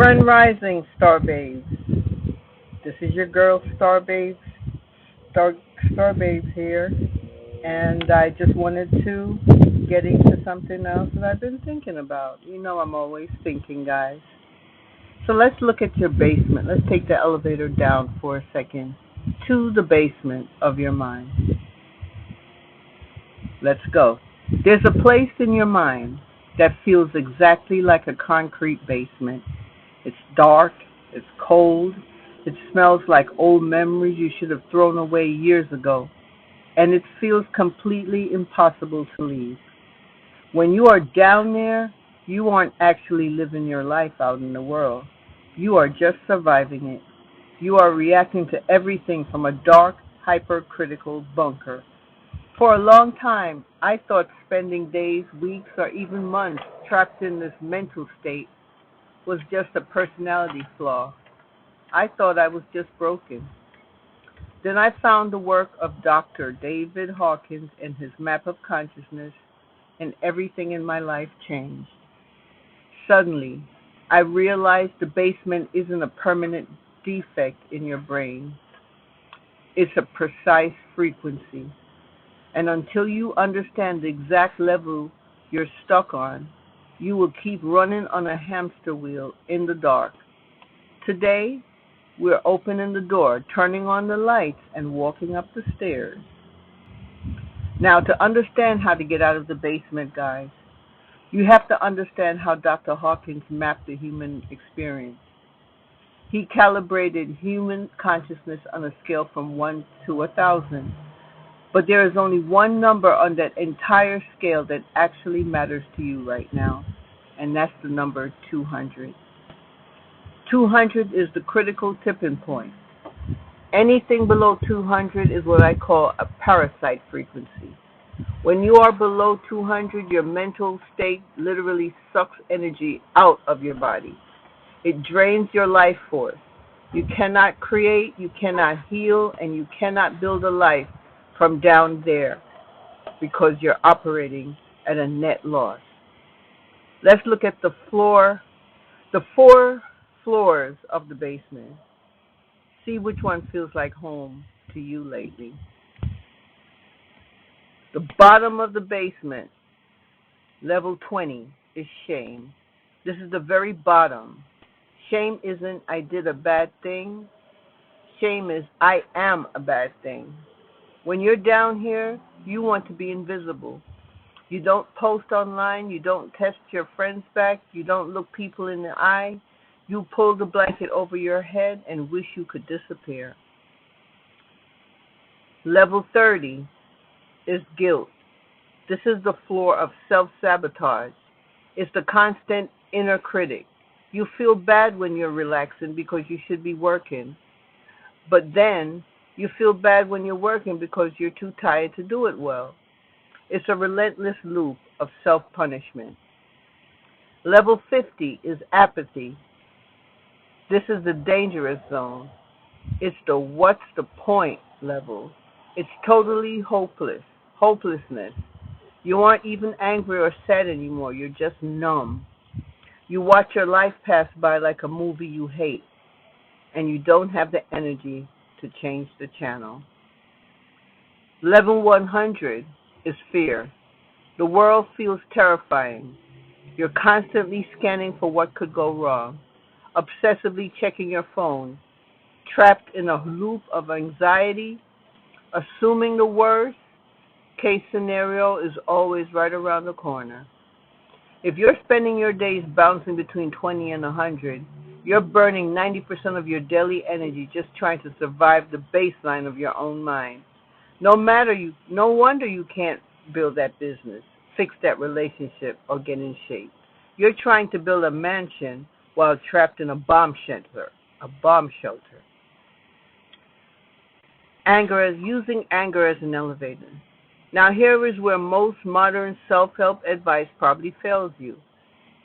Rising, Star Babes. This is your girl, Star Babes. Star Babes here. And I just wanted to get into something else that I've been thinking about. You know, I'm always thinking, guys. So let's look at your basement. Let's take the elevator down for a second to the basement of your mind. Let's go. There's a place in your mind that feels exactly like a concrete basement. It's dark, it's cold, it smells like old memories you should have thrown away years ago, and it feels completely impossible to leave. When you are down there, you aren't actually living your life out in the world. You are just surviving it. You are reacting to everything from a dark, hypercritical bunker. For a long time, I thought spending days, weeks, or even months trapped in this mental state was just a personality flaw. I thought I was just broken. Then I found the work of Dr. David Hawkins and his map of consciousness, and everything in my life changed. Suddenly, I realized the basement isn't a permanent defect in your brain. It's a precise frequency. And until you understand the exact level you're stuck on, you will keep running on a hamster wheel in the dark. Today, we're opening the door, turning on the lights, and walking up the stairs. Now, to understand how to get out of the basement, guys, you have to understand how Dr. Hawkins mapped the human experience. He calibrated human consciousness on a scale from 1 to 1,000. But there is only one number on that entire scale that actually matters to you right now, and that's the number 200. 200 is the critical tipping point. Anything below 200 is what I call a parasite frequency. When you are below 200, your mental state literally sucks energy out of your body. It drains your life force. You cannot create, you cannot heal, and you cannot build a life from down there because you're operating at a net loss. Let's look at the four floors of the basement. See which one feels like home to you lately. The bottom of the basement, level 20, is shame. This is the very bottom. Shame isn't I did a bad thing. Shame is I am a bad thing. When you're down here, you want to be invisible. You don't post online. You don't text your friends back. You don't look people in the eye. You pull the blanket over your head and wish you could disappear. Level 30 is guilt. This is the floor of self-sabotage. It's the constant inner critic. You feel bad when you're relaxing because you should be working. But then you feel bad when you're working because you're too tired to do it well. It's a relentless loop of self-punishment. Level 50 is apathy. This is the dangerous zone. It's the what's the point level. It's totally hopelessness. You aren't even angry or sad anymore. You're just numb. You watch your life pass by like a movie you hate, and you don't have the energy to change the channel. Level 100 is fear. The world feels terrifying. You're constantly scanning for what could go wrong, obsessively checking your phone, trapped in a loop of anxiety, assuming the worst case scenario is always right around the corner. If you're spending your days bouncing between 20 and 100, you're burning 90% of your daily energy just trying to survive the baseline of your own mind. No wonder you can't build that business, fix that relationship, or get in shape. You're trying to build a mansion while trapped in a bomb shelter. Using anger as an elevator. Now here is where most modern self-help advice probably fails you.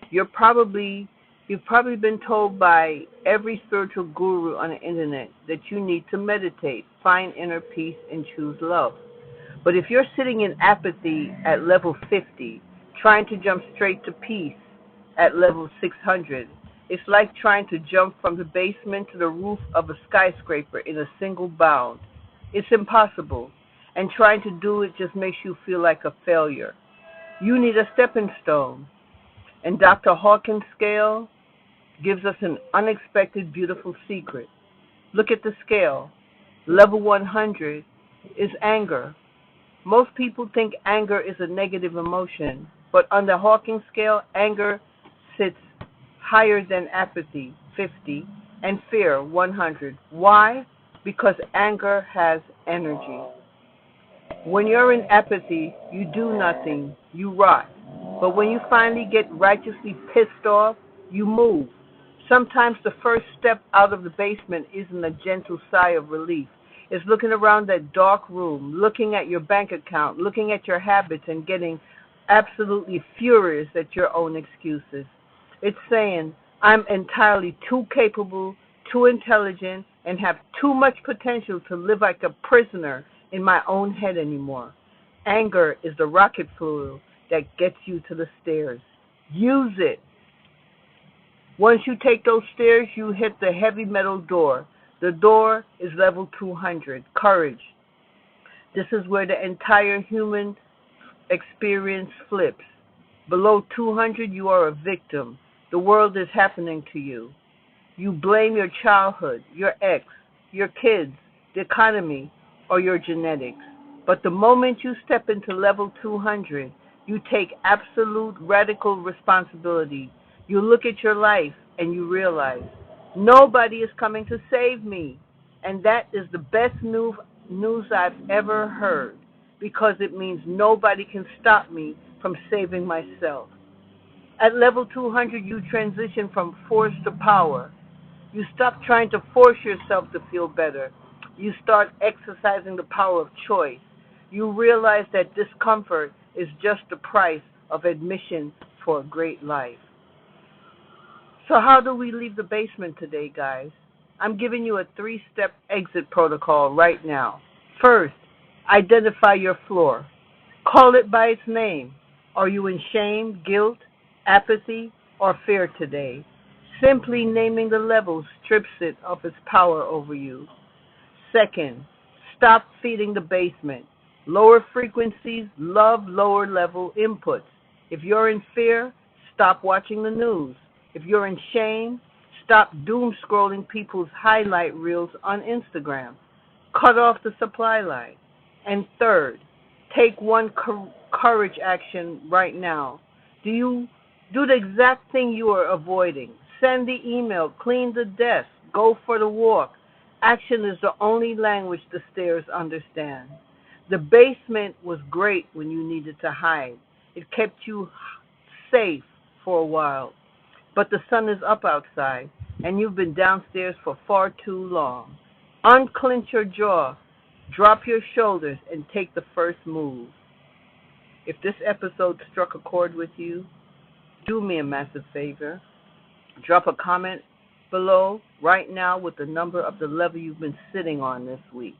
You've probably been told by every spiritual guru on the internet that you need to meditate, find inner peace, and choose love. But if you're sitting in apathy at level 50, trying to jump straight to peace at level 600, It's like trying to jump from the basement to the roof of a skyscraper in a single bound. It's impossible, and trying to do it just makes you feel like a failure. You need a stepping stone, and Dr. Hawkins' scale gives us an unexpected, beautiful secret. Look at the scale. Level 100 is anger. Most people think anger is a negative emotion, but on the Hawkins scale, anger sits higher than apathy, 50, and fear, 100. Why? Because anger has energy. When you're in apathy, you do nothing, you rot. But when you finally get righteously pissed off, you move. Sometimes the first step out of the basement isn't a gentle sigh of relief. It's looking around that dark room, looking at your bank account, looking at your habits, and getting absolutely furious at your own excuses. It's saying, I'm entirely too capable, too intelligent, and have too much potential to live like a prisoner in my own head anymore. Anger is the rocket fuel that gets you to the stairs. Use it. Once you take those stairs, you hit the heavy metal door. The door is level 200, courage. This is where the entire human experience flips. Below 200, you are a victim. The world is happening to you. You blame your childhood, your ex, your kids, the economy, or your genetics. But the moment you step into level 200, you take absolute radical responsibility. You look at your life and you realize, nobody is coming to save me. And that is the best news I've ever heard, because it means nobody can stop me from saving myself. At level 200, you transition from force to power. You stop trying to force yourself to feel better. You start exercising the power of choice. You realize that discomfort is just the price of admission for a great life. So how do we leave the basement today, guys? I'm giving you a 3-step exit protocol right now. First, identify your floor. Call it by its name. Are you in shame, guilt, apathy, or fear today? Simply naming the level strips it of its power over you. Second, stop feeding the basement. Lower frequencies love lower level inputs. If you're in fear, stop watching the news. If you're in shame, stop doom scrolling people's highlight reels on Instagram. Cut off the supply line. And third, take one courage action right now. Do the exact thing you are avoiding. Send the email, clean the desk, go for the walk. Action is the only language the stairs understand. The basement was great when you needed to hide. It kept you safe for a while. But the sun is up outside, and you've been downstairs for far too long. Unclench your jaw, drop your shoulders, and take the first move. If this episode struck a chord with you, do me a massive favor. Drop a comment below right now with the number of the level you've been sitting on this week.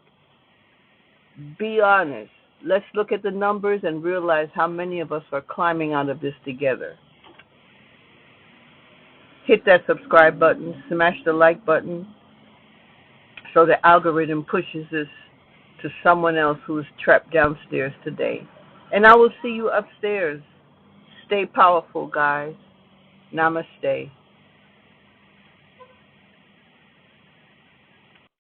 Be honest. Let's look at the numbers and realize how many of us are climbing out of this together. Hit that subscribe button, smash the like button, so the algorithm pushes this to someone else who is trapped downstairs today. And I will see you upstairs. Stay powerful, guys. Namaste.